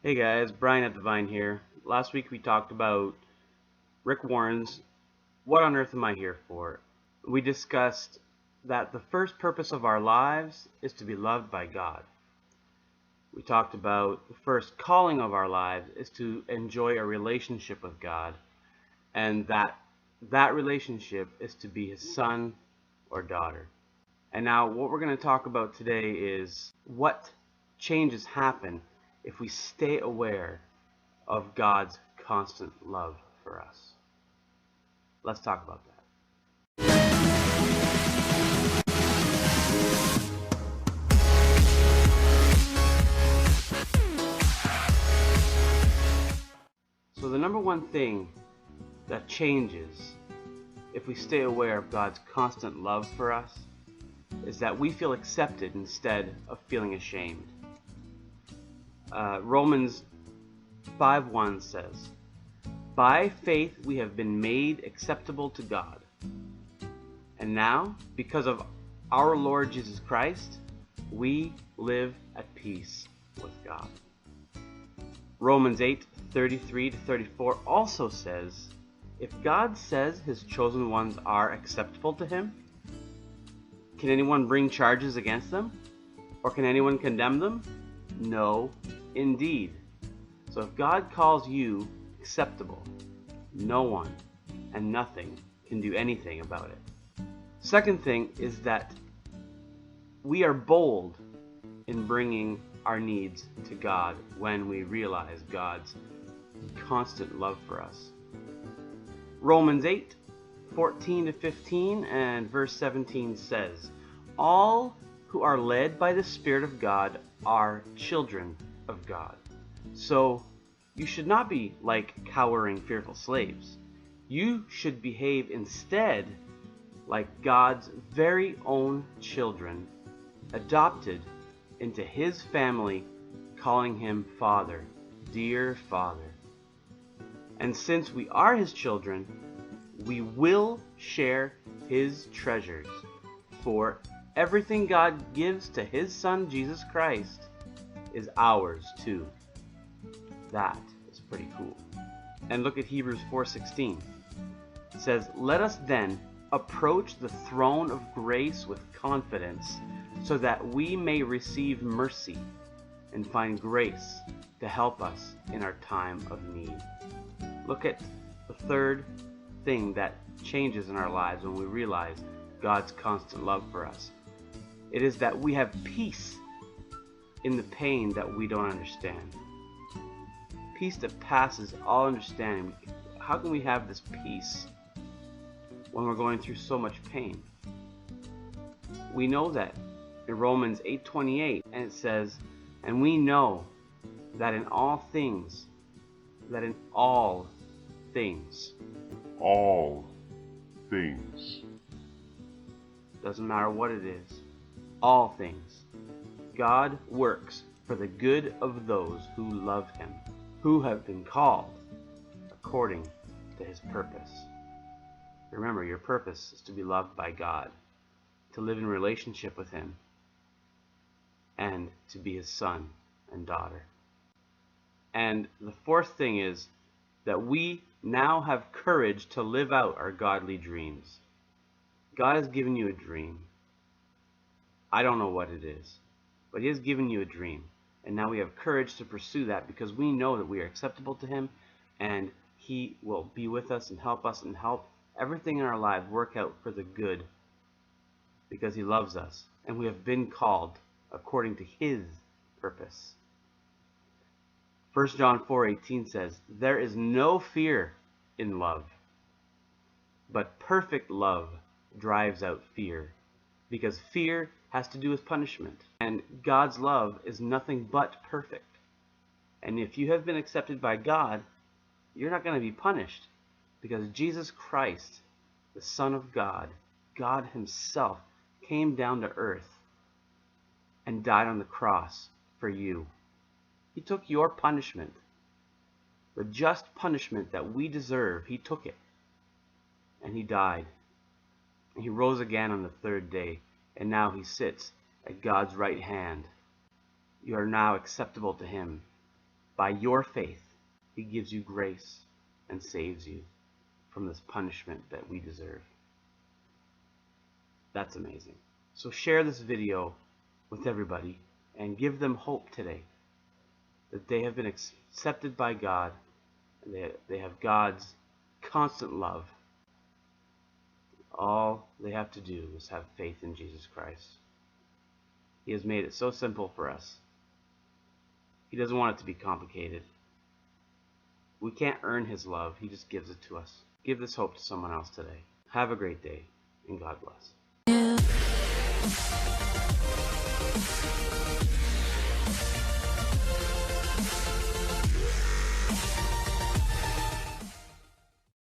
Hey guys, Brian at Divine here. Last week we talked about Rick Warren's What on Earth Am I Here For? We discussed that the first purpose of our lives is to be loved by God. We talked about the first calling of our lives is to enjoy a relationship with God, and that relationship is to be His son or daughter. And now what we're going to talk about today is what changes happen if we stay aware of God's constant love for us. Let's talk about that. So the number one thing that changes if we stay aware of God's constant love for us is that we feel accepted instead of feeling ashamed. Romans 5:1 says, "By faith we have been made acceptable to God. And now, because of our Lord Jesus Christ, we live at peace with God." Romans 8:33-34 also says, "If God says His chosen ones are acceptable to Him, can anyone bring charges against them? Or can anyone condemn them? No, indeed." So if God calls you acceptable, no one and nothing can do anything about it. Second thing is that we are bold in bringing our needs to God when we realize God's constant love for us. Romans 8:14-15 and verse 17 says, "All who are led by the Spirit of God are children of God." So you should not be like cowering, fearful slaves. You should behave instead like God's very own children, adopted into His family, calling Him Father, dear Father. And since we are His children, we will share His treasures, for everything God gives to His Son Jesus Christ is ours too. That is pretty cool. And look at Hebrews 4:16. It says, "Let us then approach the throne of grace with confidence, so that we may receive mercy and find grace to help us in our time of need." Look at the third thing that changes in our lives when we realize God's constant love for us. It is that we have peace in the pain that we don't understand. Peace that passes all understanding. How can we have this peace when we're going through so much pain? We know that in Romans 8:28, and it says, "And we know that in all things, all things, doesn't matter what it is, all things, God works for the good of those who love Him, who have been called according to His purpose." Remember, your purpose is to be loved by God, to live in relationship with Him, and to be His son and daughter. And the fourth thing is that we now have courage to live out our godly dreams. God has given you a dream. I don't know what it is, but He has given you a dream. And now we have courage to pursue that because we know that we are acceptable to Him, and He will be with us and help everything in our lives work out for the good, because He loves us and we have been called according to His purpose. 1 John 4:18 says, "There is no fear in love, but perfect love drives out fear, because fear has to do with punishment, and God's love is nothing but perfect." And if you have been accepted by God, you're not going to be punished, because Jesus Christ, the Son of God, God Himself, came down to earth and died on the cross for you. He took your punishment, the just punishment that we deserve. He took it, and He died. And He rose again on the third day, and now He sits at God's right hand. You are now acceptable to Him, by your faith, he gives you grace and saves you from this punishment that we deserve. That's amazing. So share this video with everybody and give them hope today that they have been accepted by God, and they have God's constant love. All they have to do is have faith in Jesus Christ. He has made it so simple for us. He doesn't want it to be complicated. We can't earn his love. He just gives it to us. Give this hope to someone else today. Have a great day, and God bless.